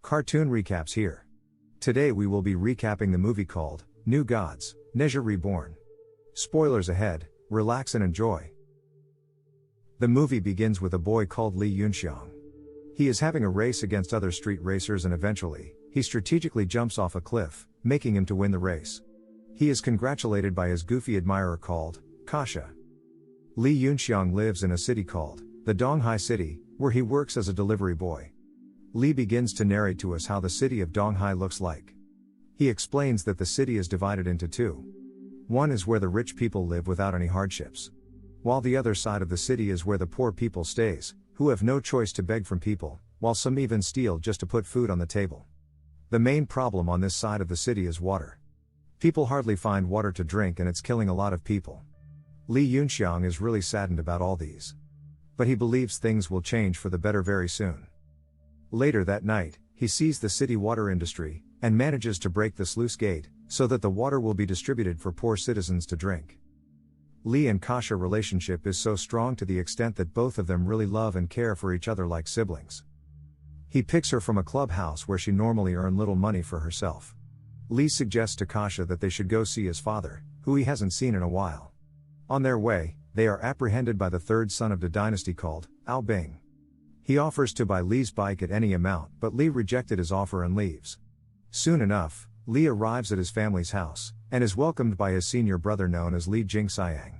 Cartoon recaps here. Today we will be recapping the movie called New Gods, Neja Reborn. Spoilers ahead, relax and enjoy. The movie begins with a boy called Lee Yunxiang. He is having a race against other street racers and eventually, he strategically jumps off a cliff, making him to win the race. He is congratulated by his goofy admirer called Kasha. Lee Yunxiang lives in a city called the Donghai City, where he works as a delivery boy. Lee begins to narrate to us how the city of Donghai looks like. He explains that the city is divided into two. One is where the rich people live without any hardships, while the other side of the city is where the poor people stays, who have no choice to beg from people, while some even steal just to put food on the table. The main problem on this side of the city is water. People hardly find water to drink and it's killing a lot of people. Lee Yunxiang is really saddened about all these, but he believes things will change for the better very soon. Later that night, he sees the city water industry, and manages to break the sluice gate, so that the water will be distributed for poor citizens to drink. Lee and Kasha relationship is so strong to the extent that both of them really love and care for each other like siblings. He picks her from a clubhouse where she normally earned little money for herself. Lee suggests to Kasha that they should go see his father, who he hasn't seen in a while. On their way, they are apprehended by the third son of the dynasty called Ao Bing. He offers to buy Lee's bike at any amount, but Lee rejected his offer and leaves. Soon enough, Lee arrives at his family's house, and is welcomed by his senior brother known as Lee Jingxiang.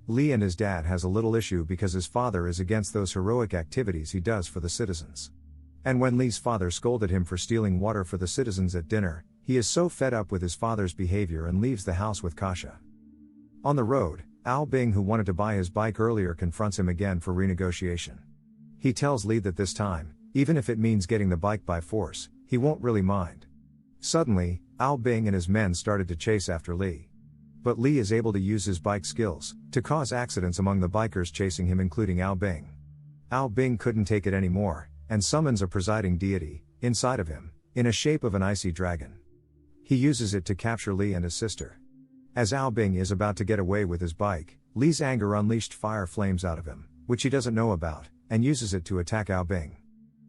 Lee and his dad has a little issue because his father is against those heroic activities he does for the citizens. And when Lee's father scolded him for stealing water for the citizens at dinner, he is so fed up with his father's behavior and leaves the house with Kasha. On the road, Ao Bing, who wanted to buy his bike earlier, confronts him again for renegotiation. He tells Lee that this time, even if it means getting the bike by force, he won't really mind. Suddenly, Ao Bing and his men started to chase after Lee. But Lee is able to use his bike skills to cause accidents among the bikers chasing him, including Ao Bing. Ao Bing couldn't take it anymore, and summons a presiding deity inside of him, in a shape of an icy dragon. He uses it to capture Lee and his sister. As Ao Bing is about to get away with his bike, Lee's anger unleashed fire flames out of him, which he doesn't know about, and uses it to attack Ao Bing.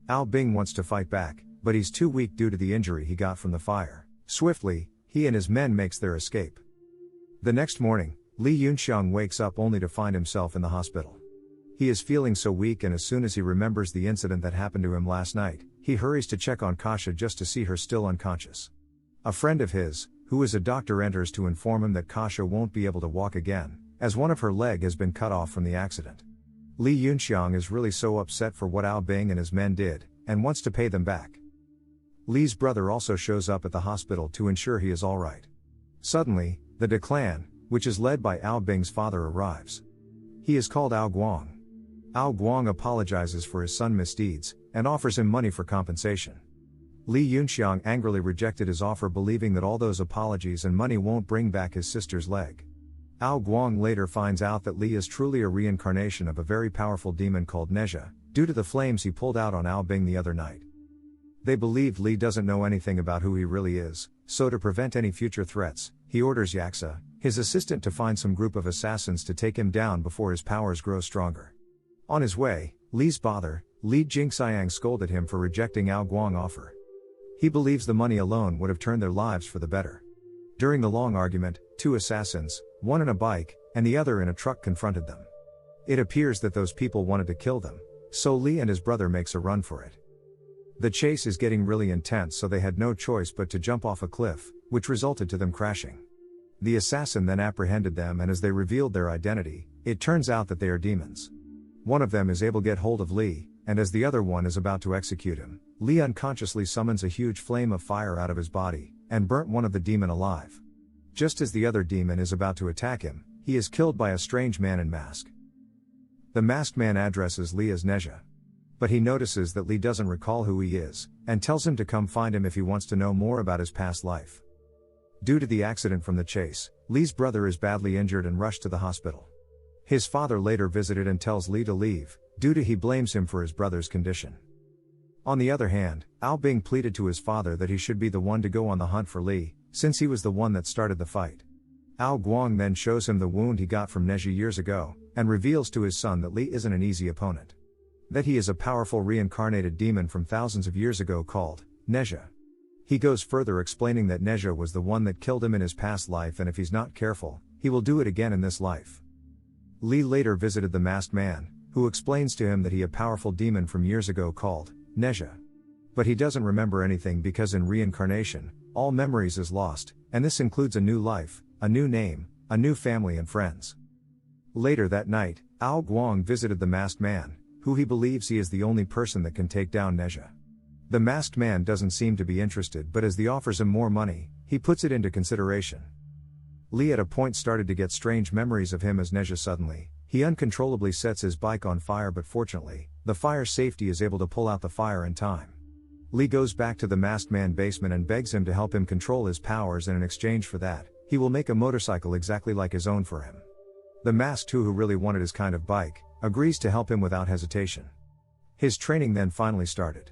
Ao Bing wants to fight back, but he's too weak due to the injury he got from the fire. Swiftly, he and his men makes their escape. The next morning, Lee Yunxiang wakes up only to find himself in the hospital. He is feeling so weak, and as soon as he remembers the incident that happened to him last night, he hurries to check on Kasha just to see her still unconscious. A friend of his, who is a doctor, enters to inform him that Kasha won't be able to walk again, as one of her legs has been cut off from the accident. Lee Yunxiang is really so upset for what Ao Bing and his men did, and wants to pay them back. Lee's brother also shows up at the hospital to ensure he is alright. Suddenly, the De clan, which is led by Ao Bing's father, arrives. He is called Ao Guang. Ao Guang apologizes for his son's misdeeds, and offers him money for compensation. Lee Yunxiang angrily rejected his offer, believing that all those apologies and money won't bring back his sister's leg. Ao Guang later finds out that Lee is truly a reincarnation of a very powerful demon called Neja, due to the flames he pulled out on Ao Bing the other night. They believe Lee doesn't know anything about who he really is, so to prevent any future threats, he orders Yaksa, his assistant, to find some group of assassins to take him down before his powers grow stronger. On his way, Lee's father, Lee Jingxiang, scolded him for rejecting Ao Guang's offer. He believes the money alone would have turned their lives for the better. During the long argument, two assassins, one in a bike, and the other in a truck, confronted them. It appears that those people wanted to kill them, so Lee and his brother makes a run for it. The chase is getting really intense, so they had no choice but to jump off a cliff, which resulted to them crashing. The assassin then apprehended them, and as they revealed their identity, it turns out that they are demons. One of them is able to get hold of Lee, and as the other one is about to execute him, Lee unconsciously summons a huge flame of fire out of his body, and burnt one of the demon alive. Just as the other demon is about to attack him, he is killed by a strange man in mask. The masked man addresses Lee as Neja. But he notices that Lee doesn't recall who he is, and tells him to come find him if he wants to know more about his past life. Due to the accident from the chase, Lee's brother is badly injured and rushed to the hospital. His father later visited and tells Lee to leave, due to he blames him for his brother's condition. On the other hand, Ao Bing pleaded to his father that he should be the one to go on the hunt for Lee, since he was the one that started the fight. Ao Guang then shows him the wound he got from Neja years ago, and reveals to his son that Lee isn't an easy opponent. That he is a powerful reincarnated demon from thousands of years ago called Neja. He goes further explaining that Neja was the one that killed him in his past life, and if he's not careful, he will do it again in this life. Lee later visited the masked man, who explains to him that he a powerful demon from years ago called Neja. But he doesn't remember anything because in reincarnation, all memories is lost, and this includes a new life, a new name, a new family and friends. Later that night, Ao Guang visited the masked man, who he believes he is the only person that can take down Neja. The masked man doesn't seem to be interested, but as Lee offers him more money, he puts it into consideration. Lee at a point started to get strange memories of him as Neja. Suddenly, he uncontrollably sets his bike on fire, but fortunately, the fire safety is able to pull out the fire in time. Lee goes back to the masked man basement and begs him to help him control his powers, and in exchange for that, he will make a motorcycle exactly like his own for him. The masked who really wanted his kind of bike, agrees to help him without hesitation. His training then finally started.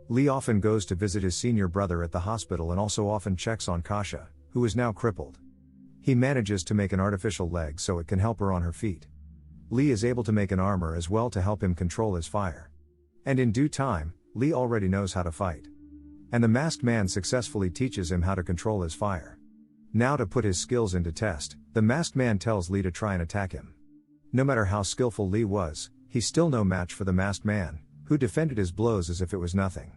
Lee often goes to visit his senior brother at the hospital and also often checks on Kasha, who is now crippled. He manages to make an artificial leg so it can help her on her feet. Lee is able to make an armor as well to help him control his fire. And in due time, Lee already knows how to fight. And the masked man successfully teaches him how to control his fire. Now to put his skills into test, the masked man tells Lee to try and attack him. No matter how skillful Lee was, he's still no match for the masked man, who defended his blows as if it was nothing.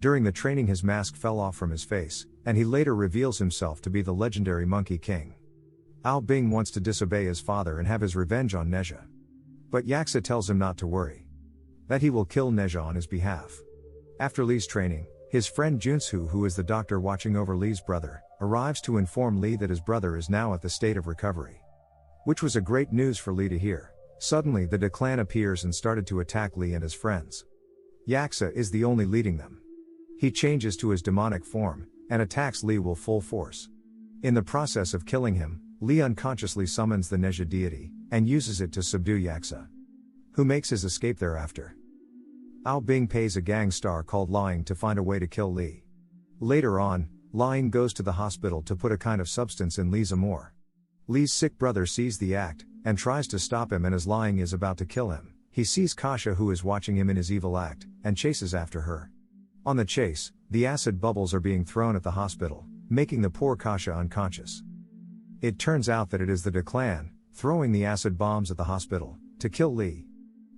During the training his mask fell off from his face, and he later reveals himself to be the legendary Monkey King. Ao Bing wants to disobey his father and have his revenge on Neja. But Yaksa tells him not to worry. That he will kill Neja on his behalf. After Lee's training, his friend Junsu, who is the doctor watching over Lee's brother, arrives to inform Lee that his brother is now at the state of recovery. Which was a great news for Lee to hear. Suddenly the clan appears and started to attack Lee and his friends. Yaksa is the only leading them. He changes to his demonic form, and attacks Lee with full force. In the process of killing him, Lee unconsciously summons the Neja deity, and uses it to subdue Yaksa, who makes his escape thereafter. Ao Bing pays a gang star called Lying to find a way to kill Lee. Later on, Lying goes to the hospital to put a kind of substance in Lee's amour. Lee's sick brother sees the act, and tries to stop him, and as Lying is about to kill him, he sees Kasha, who is watching him in his evil act, and chases after her. On the chase, the acid bubbles are being thrown at the hospital, making the poor Kasha unconscious. It turns out that it is the clan, throwing the acid bombs at the hospital, to kill Lee.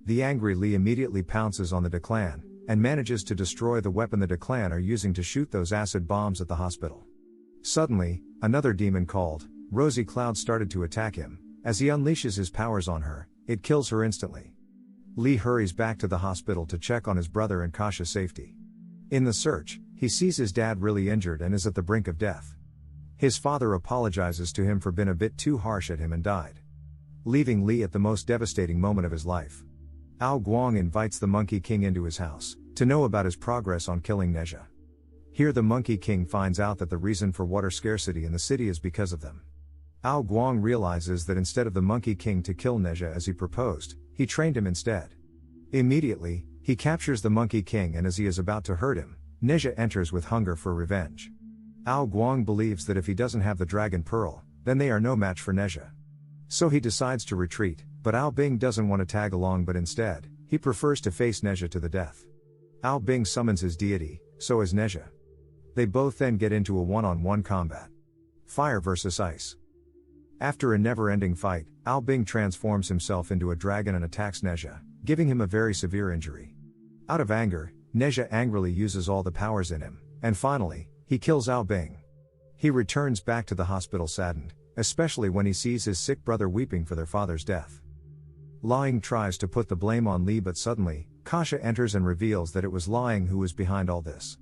The angry Lee immediately pounces on the clan, and manages to destroy the weapon the clan are using to shoot those acid bombs at the hospital. Suddenly, another demon called Rosy Cloud started to attack him. As he unleashes his powers on her, it kills her instantly. Lee hurries back to the hospital to check on his brother and Kasha's safety. In the search, he sees his dad really injured and is at the brink of death. His father apologizes to him for being a bit too harsh at him and died, leaving Lee at the most devastating moment of his life. Ao Guang invites the Monkey King into his house, to know about his progress on killing Neja. Here the Monkey King finds out that the reason for water scarcity in the city is because of them. Ao Guang realizes that instead of the Monkey King to kill Neja as he proposed, he trained him instead. Immediately, he captures the Monkey King, and as he is about to hurt him, Neja enters with hunger for revenge. Ao Guang believes that if he doesn't have the Dragon Pearl, then they are no match for Neja. So he decides to retreat, but Ao Bing doesn't want to tag along, but instead, he prefers to face Neja to the death. Ao Bing summons his deity, so as Neja. They both then get into a one-on-one combat. Fire versus ice. After a never-ending fight, Ao Bing transforms himself into a dragon and attacks Neja, giving him a very severe injury. Out of anger, Neja angrily uses all the powers in him, and finally, he kills Ao Bing. He returns back to the hospital saddened, especially when he sees his sick brother weeping for their father's death. Lying tries to put the blame on Lee, but suddenly, Kasha enters and reveals that it was Lying who was behind all this.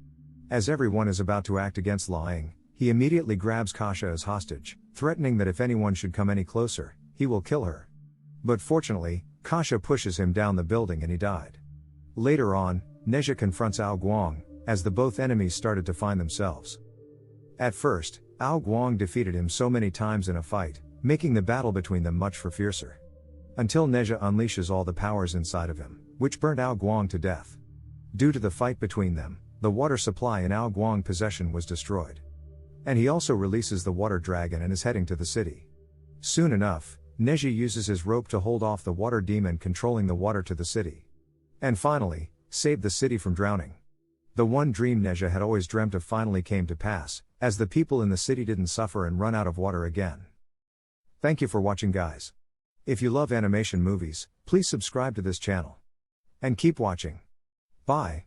As everyone is about to act against Lying, he immediately grabs Kasha as hostage, threatening that if anyone should come any closer, he will kill her. But fortunately, Kasha pushes him down the building and he died. Later on, Neja confronts Ao Guang, as the both enemies started to find themselves. At first, Ao Guang defeated him so many times in a fight, making the battle between them much fiercer. Until Neja unleashes all the powers inside of him, which burnt Ao Guang to death. Due to the fight between them, the water supply in Ao Guang possession was destroyed. And he also releases the water dragon and is heading to the city. Soon enough, Neja uses his rope to hold off the water demon controlling the water to the city. And finally, save the city from drowning. The one dream Neja had always dreamt of finally came to pass, as the people in the city didn't suffer and run out of water again. Thank you for watching, guys. If you love animation movies, please subscribe to this channel. And keep watching. Bye.